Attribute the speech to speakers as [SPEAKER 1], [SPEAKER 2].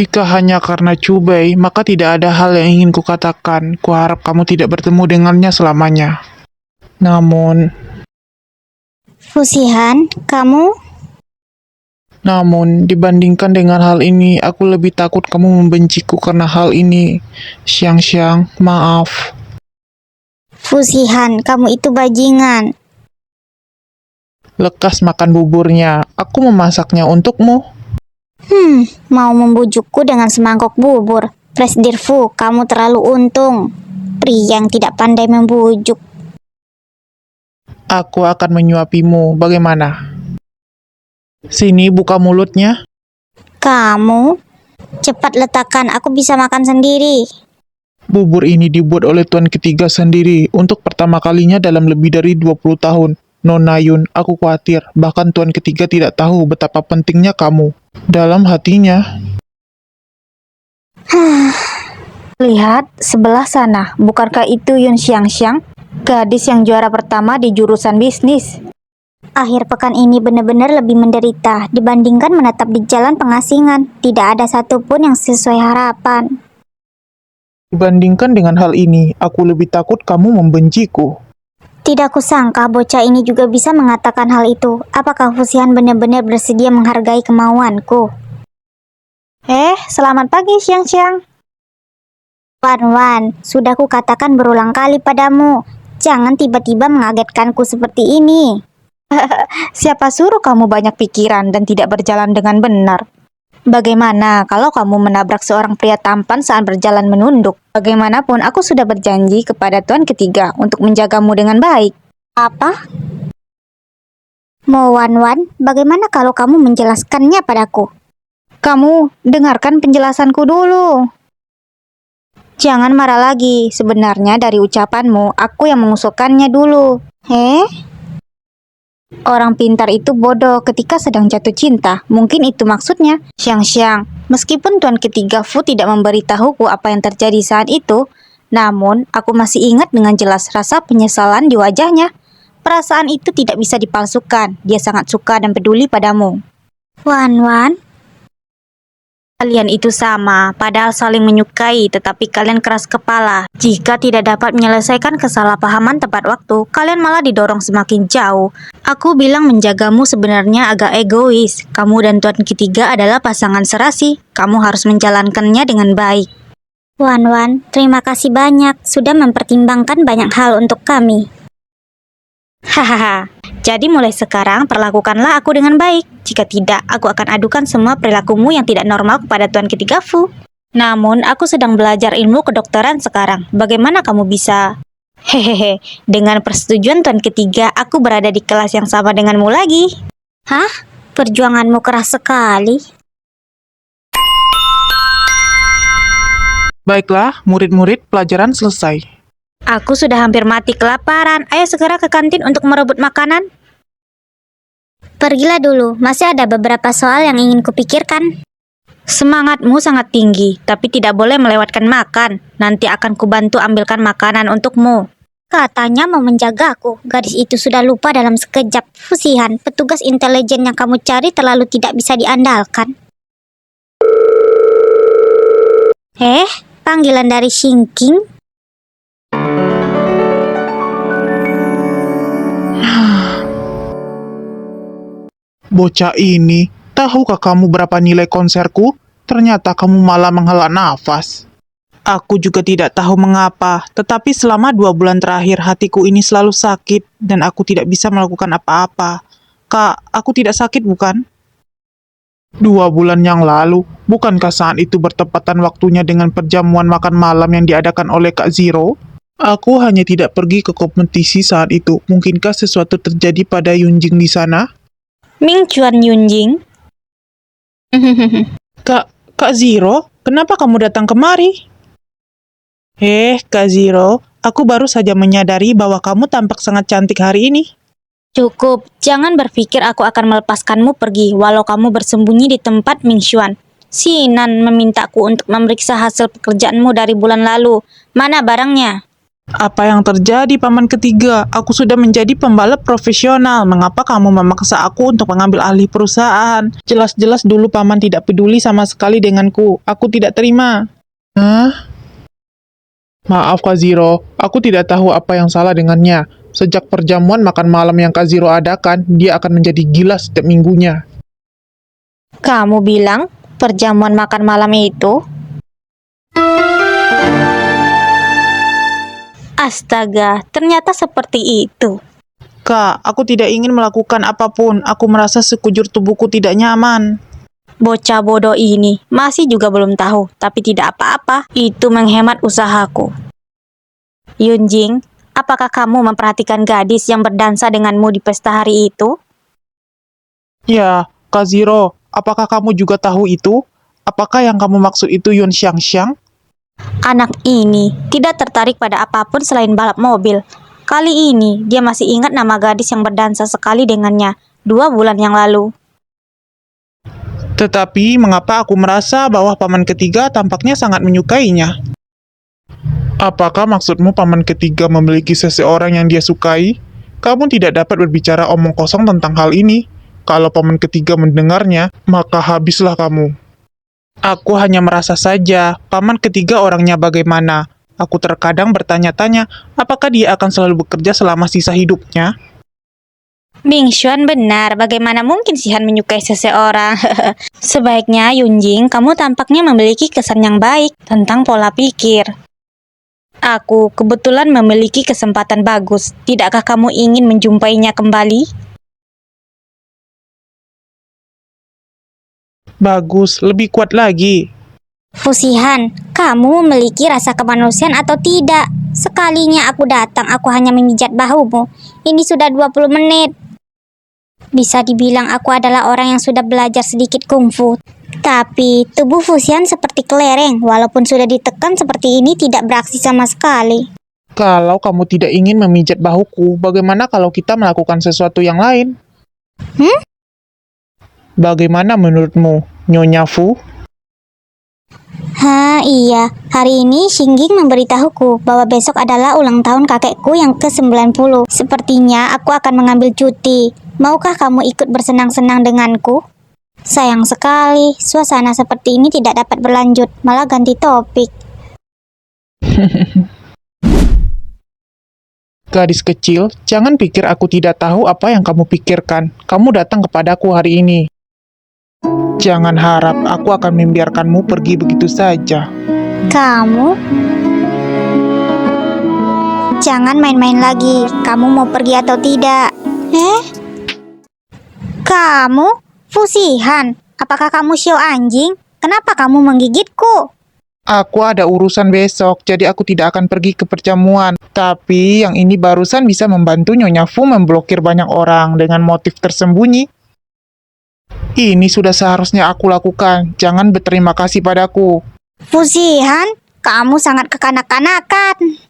[SPEAKER 1] Jika hanya karena Cubei, maka tidak ada hal yang ingin kukatakan. Kuharap kamu tidak bertemu dengannya selamanya. Namun,
[SPEAKER 2] Fusihan, kamu?
[SPEAKER 1] dibandingkan dengan hal ini, aku lebih takut kamu membenciku karena hal ini. Xiang, maaf.
[SPEAKER 2] Fusihan, kamu itu bajingan.
[SPEAKER 1] Lekas makan buburnya. Aku memasaknya untukmu.
[SPEAKER 2] Mau membujukku dengan semangkok bubur. Presdirfu, kamu terlalu untung. Pria yang tidak pandai membujuk.
[SPEAKER 1] Aku akan menyuapimu. Bagaimana? Sini, buka mulutnya.
[SPEAKER 2] Kamu? Cepat letakkan, aku bisa makan sendiri.
[SPEAKER 1] Bubur ini dibuat oleh Tuan Ketiga sendiri untuk pertama kalinya dalam lebih dari 20 tahun. Nona Yun, aku khawatir. Bahkan Tuan Ketiga tidak tahu betapa pentingnya kamu. Dalam hatinya,
[SPEAKER 3] Lihat, sebelah sana. Bukankah itu Yun Xiangxiang? Gadis yang juara pertama di jurusan bisnis.
[SPEAKER 2] Akhir pekan ini benar-benar lebih menderita dibandingkan menetap di jalan pengasingan. Tidak ada satupun yang sesuai harapan.
[SPEAKER 1] dibandingkan dengan hal ini, aku lebih takut kamu membenciku.
[SPEAKER 2] Tidak kusangka bocah ini juga bisa mengatakan hal itu. Apakah Fusihan benar-benar bersedia menghargai kemauanku?
[SPEAKER 3] Selamat pagi Xiangxiang.
[SPEAKER 2] Wan, sudah kukatakan berulang kali padamu. Jangan tiba-tiba mengagetkanku seperti ini.
[SPEAKER 3] Siapa suruh kamu banyak pikiran dan tidak berjalan dengan benar? Bagaimana kalau kamu menabrak seorang pria tampan saat berjalan menunduk? Bagaimanapun aku sudah berjanji kepada Tuan Ketiga untuk menjagamu dengan baik.
[SPEAKER 2] Apa? Wan, bagaimana kalau kamu menjelaskannya padaku?
[SPEAKER 3] Kamu dengarkan penjelasanku dulu. Jangan marah lagi. Sebenarnya dari ucapanmu, aku yang mengusulkannya dulu. Orang pintar itu bodoh ketika sedang jatuh cinta. Mungkin itu maksudnya. Xiang, meskipun Tuan Ketiga Fu tidak memberitahuku apa yang terjadi saat itu, namun aku masih ingat dengan jelas rasa penyesalan di wajahnya. Perasaan itu tidak bisa dipalsukan. Dia sangat suka dan peduli padamu.
[SPEAKER 2] Wan,
[SPEAKER 3] Kalian itu sama, padahal saling menyukai, tetapi kalian keras kepala. Jika tidak dapat menyelesaikan kesalahpahaman tepat waktu, kalian malah didorong semakin jauh. Aku bilang menjagamu sebenarnya agak egois. Kamu dan Tuan Ketiga adalah pasangan serasi. Kamu harus menjalankannya dengan baik.
[SPEAKER 2] Wan, terima kasih banyak sudah mempertimbangkan banyak hal untuk kami.
[SPEAKER 3] Hahaha. Jadi mulai sekarang perlakukanlah aku dengan baik. Jika tidak, aku akan adukan semua perilakumu yang tidak normal kepada Tuan Ketiga Fu. Namun, aku sedang belajar ilmu kedokteran sekarang. Bagaimana kamu bisa? Hehehe, dengan persetujuan Tuan Ketiga, aku berada di kelas yang sama denganmu lagi.
[SPEAKER 2] Perjuanganmu keras sekali.
[SPEAKER 1] Baiklah, murid-murid, pelajaran selesai.
[SPEAKER 3] Aku sudah hampir mati kelaparan. Ayo segera ke kantin untuk merebut makanan.
[SPEAKER 2] Pergilah dulu, masih ada beberapa soal yang ingin kupikirkan.
[SPEAKER 3] Semangatmu sangat tinggi, tapi tidak boleh melewatkan makan. Nanti akan kubantu ambilkan makanan untukmu.
[SPEAKER 2] Katanya mau menjagaku. Gadis itu sudah lupa dalam sekejap. Fusihan, petugas intelijen yang kamu cari terlalu tidak bisa diandalkan. Panggilan dari Xingqing.
[SPEAKER 1] Bocah ini, tahukah kamu berapa nilai konserku? Ternyata kamu malah menghela nafas. Aku juga tidak tahu mengapa, tetapi selama 2 bulan terakhir hatiku ini selalu sakit dan aku tidak bisa melakukan apa-apa. Kak, aku tidak sakit bukan? 2 bulan yang lalu, bukankah saat itu bertepatan waktunya dengan perjamuan makan malam yang diadakan oleh Kak Zero? Aku hanya tidak pergi ke kompetisi saat itu. Mungkinkah sesuatu terjadi pada Yunjing di sana?
[SPEAKER 3] Ming Chuan Yunjing.
[SPEAKER 1] Kak Zero, kenapa kamu datang kemari? Kak Zero, aku baru saja menyadari bahwa kamu tampak sangat cantik hari ini.
[SPEAKER 3] Cukup, jangan berpikir aku akan melepaskanmu pergi walau kamu bersembunyi di tempat Ming Xuan. Si Nan memintaku untuk memeriksa hasil pekerjaanmu dari bulan lalu. Mana barangnya?
[SPEAKER 1] Apa yang terjadi, Paman Ketiga? Aku sudah menjadi pembalap profesional. Mengapa kamu memaksa aku untuk mengambil alih perusahaan? Jelas-jelas dulu Paman tidak peduli sama sekali denganku. Aku tidak terima. Hah? Maaf Kak Zero, aku tidak tahu apa yang salah dengannya. Sejak perjamuan makan malam yang Kak Zero adakan, dia akan menjadi gila setiap minggunya.
[SPEAKER 3] Kamu bilang perjamuan makan malam itu? Astaga, ternyata seperti itu.
[SPEAKER 1] Kak, aku tidak ingin melakukan apapun. Aku merasa sekujur tubuhku tidak nyaman.
[SPEAKER 3] Bocah bodoh ini masih juga belum tahu, tapi tidak apa-apa. Itu menghemat usahaku. Yunjing, apakah kamu memperhatikan gadis yang berdansa denganmu di pesta hari itu?
[SPEAKER 1] Ya, Kak Zero, apakah kamu juga tahu itu? Apakah yang kamu maksud itu Yun Xiangxiang?
[SPEAKER 3] Anak ini tidak tertarik pada apapun selain balap mobil. Kali ini dia masih ingat nama gadis yang berdansa sekali dengannya 2 bulan yang lalu.
[SPEAKER 1] Tetapi, mengapa aku merasa bahwa Paman Ketiga tampaknya sangat menyukainya? Apakah maksudmu Paman Ketiga memiliki seseorang yang dia sukai? Kamu tidak dapat berbicara omong kosong tentang hal ini. Kalau Paman Ketiga mendengarnya, maka habislah kamu. Aku hanya merasa saja, Paman Ketiga orangnya bagaimana. Aku terkadang bertanya-tanya, apakah dia akan selalu bekerja selama sisa hidupnya?
[SPEAKER 3] Ming Xuan benar, bagaimana mungkin si Han menyukai seseorang? Sebaiknya Yunjing, kamu tampaknya memiliki kesan yang baik tentang pola pikir. Aku kebetulan memiliki kesempatan bagus. Tidakkah kamu ingin menjumpainya kembali?
[SPEAKER 1] Bagus, lebih kuat lagi.
[SPEAKER 2] Fusihan, kamu memiliki rasa kemanusiaan atau tidak? Sekalinya aku datang, aku hanya memijat bahumu. Ini sudah 20 menit. Bisa dibilang aku adalah orang yang sudah belajar sedikit kungfu. Tapi tubuh Fusihan seperti kelereng, walaupun sudah ditekan seperti ini tidak beraksi sama sekali.
[SPEAKER 1] Kalau kamu tidak ingin memijat bahuku, bagaimana kalau kita melakukan sesuatu yang lain? Bagaimana menurutmu, Nyonya Fu?
[SPEAKER 2] Iya, hari ini Shingging memberitahuku bahwa besok adalah ulang tahun kakekku yang ke-90. Sepertinya aku akan mengambil cuti. Maukah kamu ikut bersenang-senang denganku? Sayang sekali, suasana seperti ini tidak dapat berlanjut, malah ganti topik.
[SPEAKER 1] Gadis kecil, jangan pikir aku tidak tahu apa yang kamu pikirkan. Kamu datang kepadaku hari ini. Jangan harap aku akan membiarkanmu pergi begitu saja.
[SPEAKER 2] Kamu? Jangan main-main lagi. Kamu mau pergi atau tidak? Kamu? Fusihan? Apakah kamu Xiao anjing? Kenapa kamu menggigitku?
[SPEAKER 1] Aku ada urusan besok, jadi aku tidak akan pergi ke perjamuan. Tapi yang ini barusan bisa membantu Nyonya Fu memblokir banyak orang dengan motif tersembunyi. Ini sudah seharusnya aku lakukan. Jangan berterima kasih padaku.
[SPEAKER 2] Fusihan? Kamu sangat kekanak-kanakan.